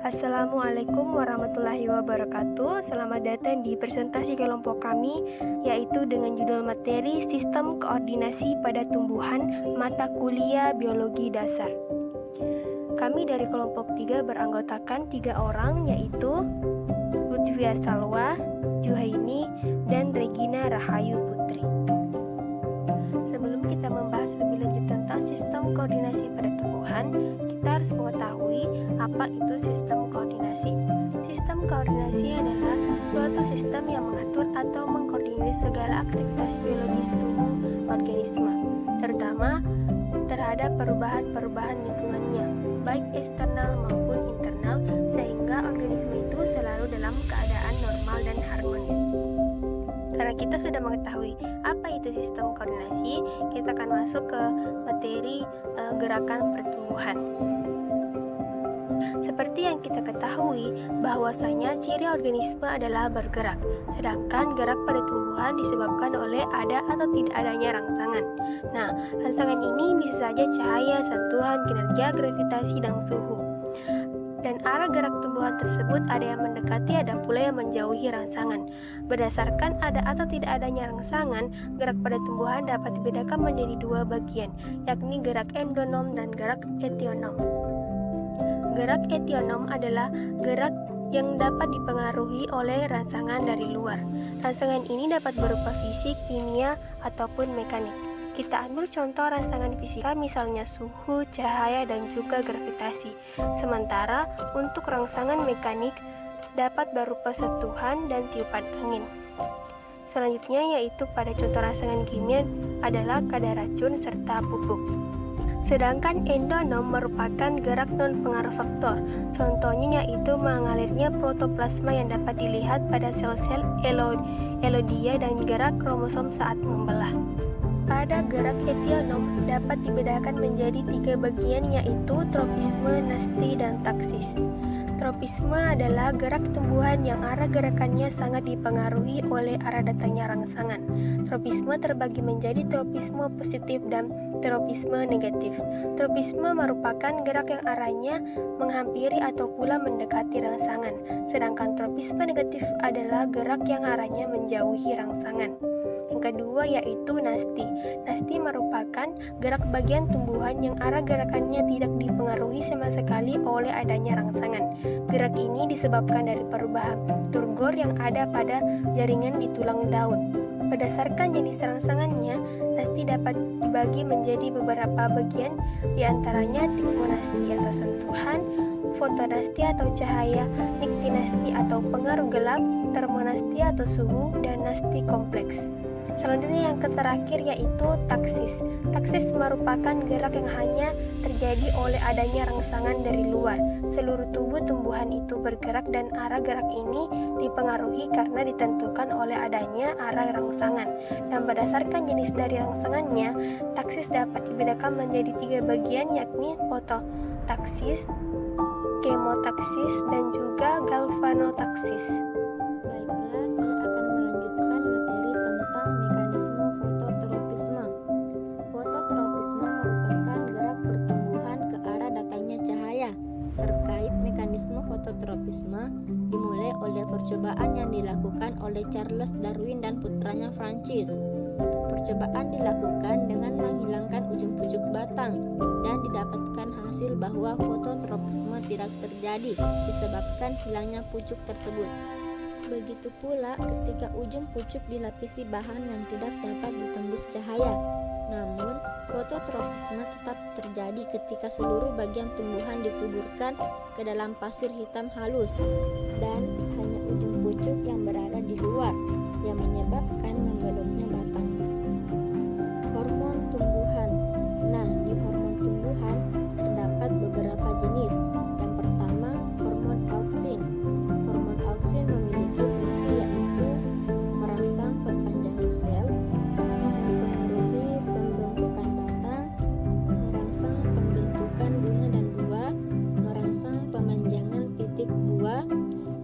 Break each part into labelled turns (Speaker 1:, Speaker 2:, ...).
Speaker 1: Assalamualaikum warahmatullahi wabarakatuh. Selamat datang di presentasi kelompok kami, yaitu dengan judul materi Sistem Koordinasi pada Tumbuhan Mata Kuliah Biologi Dasar. Kami dari kelompok 3 beranggotakan 3 orang, yaitu Lutfia Salwa, Juhaini, dan Regina Rahayu Putri. Sebelum kita membahas lebih lanjut tentang sistem koordinasi pada tumbuhan, kita harus mengetahui apa itu sistem koordinasi. Sistem koordinasi adalah suatu sistem yang mengatur atau mengkoordinir segala aktivitas biologis tubuh organisme, terutama terhadap perubahan-perubahan lingkungannya, baik eksternal maupun internal, sehingga organisme itu selalu dalam keadaan normal dan harmonis. Karena kita sudah mengetahui apa itu sistem koordinasi, kita akan masuk ke materi gerakan pertumbuhan. Seperti yang kita ketahui, bahwasanya ciri organisme adalah bergerak, sedangkan gerak pada tumbuhan disebabkan oleh ada atau tidak adanya rangsangan. Nah, rangsangan ini bisa saja cahaya, sentuhan, kinerja, gravitasi, dan suhu. Dan arah gerak tumbuhan tersebut ada yang mendekati, ada pula yang menjauhi rangsangan. Berdasarkan ada atau tidak adanya rangsangan, gerak pada tumbuhan dapat dibedakan menjadi 2 bagian, yakni gerak endonom dan gerak etionom. Gerak etionom adalah gerak yang dapat dipengaruhi oleh rangsangan dari luar. Rangsangan ini dapat berupa fisik, kimia, ataupun mekanik. Kita ambil contoh rangsangan fisika, misalnya suhu, cahaya, dan juga gravitasi. Sementara untuk rangsangan mekanik dapat berupa sentuhan dan tiupan angin. Selanjutnya yaitu pada contoh rangsangan kimia adalah kadar racun serta pupuk. Sedangkan endonom merupakan gerak non-pengaruh faktor. Contohnya yaitu mengalirnya protoplasma yang dapat dilihat pada sel-sel elodia dan gerak kromosom saat membelah. Pada gerak etionom dapat dibedakan menjadi 3 bagian, yaitu tropisme, nasti, dan taksis. Tropisme adalah gerak tumbuhan yang arah gerakannya sangat dipengaruhi oleh arah datangnya rangsangan. Tropisme terbagi menjadi tropisme positif dan tropisme negatif. Tropisme merupakan gerak yang arahnya menghampiri atau pula mendekati rangsangan, sedangkan tropisme negatif adalah gerak yang arahnya menjauhi rangsangan. Yang kedua yaitu nasti. Nasti merupakan gerak bagian tumbuhan yang arah gerakannya tidak dipengaruhi sama sekali oleh adanya rangsangan. Gerak ini disebabkan dari perubahan turgor yang ada pada jaringan di tulang daun. Berdasarkan jenis rangsangannya, nasti dapat dibagi menjadi beberapa bagian, diantaranya tikmonasti atau sentuhan, fotonasti atau cahaya, niktinasti atau pengaruh gelap, termonasti atau suhu, dan nasti kompleks. Selanjutnya yang terakhir yaitu taksis. Taksis merupakan gerak yang hanya terjadi oleh adanya rangsangan dari luar. Seluruh tubuh tumbuhan itu bergerak dan arah gerak ini dipengaruhi karena ditentukan oleh adanya arah rangsangan. Dan berdasarkan jenis dari rangsangannya, taksis dapat dibedakan menjadi 3 bagian, yakni fototaksis, kemotaksis, dan juga galvanotaksis.
Speaker 2: Baiklah, saya akan melanjutkan materi tentang mekanisme fototropisme. Fototropisme merupakan gerak pertumbuhan ke arah datangnya cahaya. Terkait mekanisme fototropisme, dimulai oleh percobaan yang dilakukan oleh Charles Darwin dan putranya Francis. Percobaan dilakukan dengan menghilangkan ujung pucuk batang dan didapatkan hasil bahwa fototropisme tidak terjadi disebabkan hilangnya pucuk tersebut. Begitu pula ketika ujung pucuk dilapisi bahan yang tidak dapat ditembus cahaya. Namun, fototropisme tetap terjadi ketika seluruh bagian tumbuhan dikuburkan ke dalam pasir hitam halus dan hanya ujung pucuk yang berada di luar yang menyebabkan membeloknya batang. Hormon tumbuhan. Nah, di hormon tumbuhan terdapat beberapa jenis. Yang pertama, hormon auksin. Hormon auksin memiliki fungsi yaitu merangsang perpanjangan sel, mempengaruhi pembentukan batang, merangsang pembentukan bunga dan buah, merangsang pemanjangan titik buah,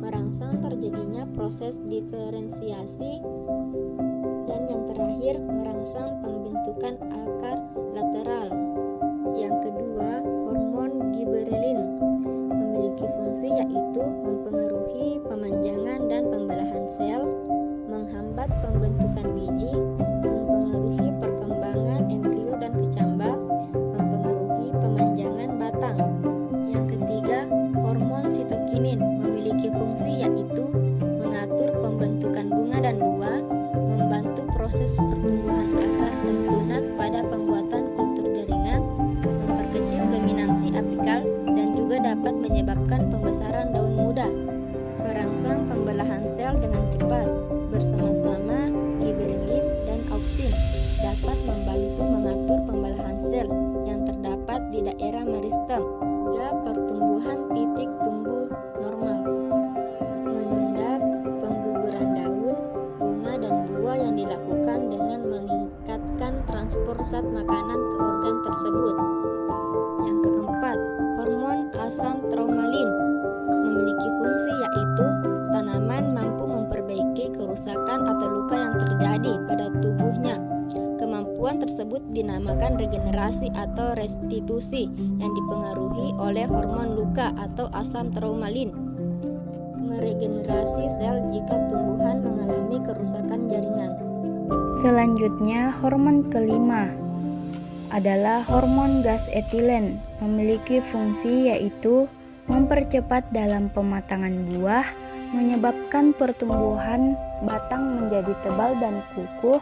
Speaker 2: merangsang terjadinya proses diferensiasi, dan yang terakhir merangsang pembentukan akar lateral. Yang kedua, hormon giberelin memiliki fungsi fungsi yaitu mempengaruhi pemanjangan dan pembelahan sel, menghambat pembentukan biji, mempengaruhi perkembangan embrio dan kecambah, mempengaruhi pemanjangan batang. Yang ketiga, hormon sitokinin memiliki fungsi yaitu mengatur pembentukan bunga dan buah, membantu proses pertumbuhan akar dan tunas pada pembuatan kultur jaringan, memperkecil dominansi apikal, dan juga dapat menyebabkan pembesaran daun muda, merangsang pembelahan sel dengan cepat. Bersama-sama giberellin dan auksin dapat membantu mengatur pembelahan sel yang terdapat di daerah meristem hingga pertumbuhan titik tumbuh normal, menunda pengguguran daun, bunga dan buah yang dilakukan dengan meningkatkan transport zat makanan ke organ tersebut. Yang keempat, hormon asam traumalin memiliki fungsi yaitu tanaman mampu memperbaiki kerusakan atau luka yang terjadi pada tubuhnya. Kemampuan tersebut dinamakan regenerasi atau restitusi yang dipengaruhi oleh hormon luka atau asam traumalin. Meregenerasi sel jika tumbuhan mengalami kerusakan jaringan.
Speaker 3: Selanjutnya, hormon kelima adalah hormon gas etilen, memiliki fungsi yaitu mempercepat dalam pematangan buah, menyebabkan pertumbuhan batang menjadi tebal dan kukuh,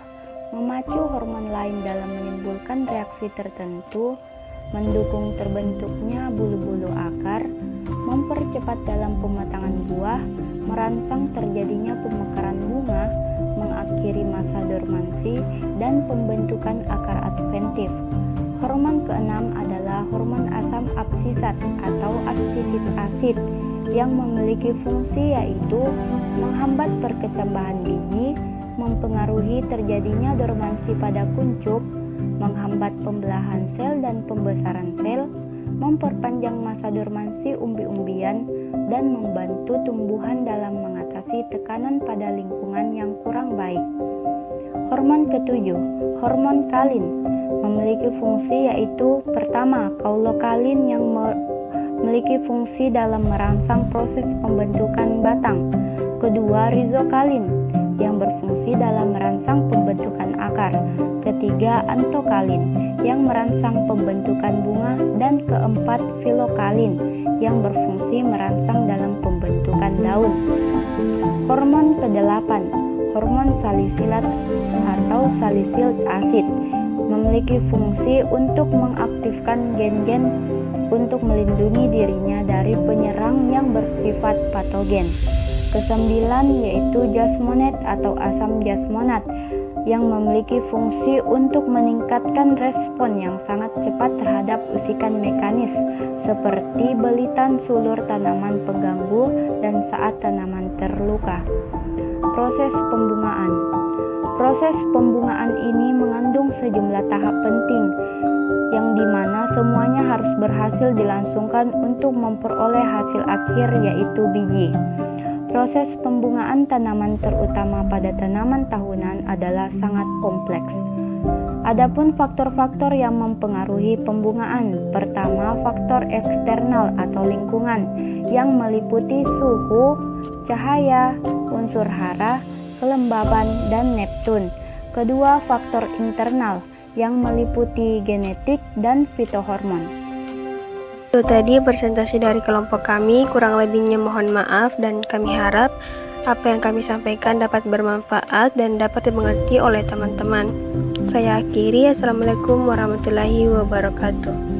Speaker 3: memacu hormon lain dalam menimbulkan reaksi tertentu, mendukung terbentuknya bulu-bulu akar, mempercepat dalam pematangan buah, merangsang terjadinya pemekaran bunga, mengakhiri masa dormansi, dan pembentukan akar adventif. Hormon keenam adalah hormon asam absisat atau absisic acid yang memiliki fungsi yaitu menghambat perkecambahan biji, mempengaruhi terjadinya dormansi pada kuncup, menghambat pembelahan sel dan pembesaran sel, memperpanjang masa dormansi umbi-umbian, dan membantu tumbuhan dalam mengatasi tekanan pada lingkungan yang kurang baik. Hormon ketujuh, hormon kalin, memiliki fungsi yaitu pertama, kaulokalin yang memiliki fungsi dalam merangsang proses pembentukan batang. Kedua, rizokalin yang berfungsi dalam merangsang pembentukan akar. Ketiga, antokalin yang merangsang pembentukan bunga. Dan keempat, filokalin yang berfungsi merangsang dalam pembentukan daun. Hormon kedelapan, hormon salisilat atau salicylic acid, memiliki fungsi untuk mengaktifkan gen-gen untuk melindungi dirinya dari penyerang yang bersifat patogen. Kesembilan yaitu jasmonat atau asam jasmonat yang memiliki fungsi untuk meningkatkan respon yang sangat cepat terhadap usikan mekanis seperti belitan sulur tanaman pengganggu dan saat tanaman terluka. Proses pembungaan. Proses pembungaan ini mengandung sejumlah tahap penting yang dimana semuanya harus berhasil dilangsungkan untuk memperoleh hasil akhir yaitu biji. Proses pembungaan tanaman terutama pada tanaman tahunan adalah sangat kompleks. Adapun faktor-faktor yang mempengaruhi pembungaan, pertama faktor eksternal atau lingkungan yang meliputi suhu, cahaya, unsur hara, kelembaban, dan Neptun. Kedua, faktor internal yang meliputi genetik dan fitohormon.
Speaker 1: Itu tadi presentasi dari kelompok kami, kurang lebihnya mohon maaf dan kami harap apa yang kami sampaikan dapat bermanfaat dan dapat dimengerti oleh teman-teman. Saya akhiri, Assalamualaikum warahmatullahi wabarakatuh.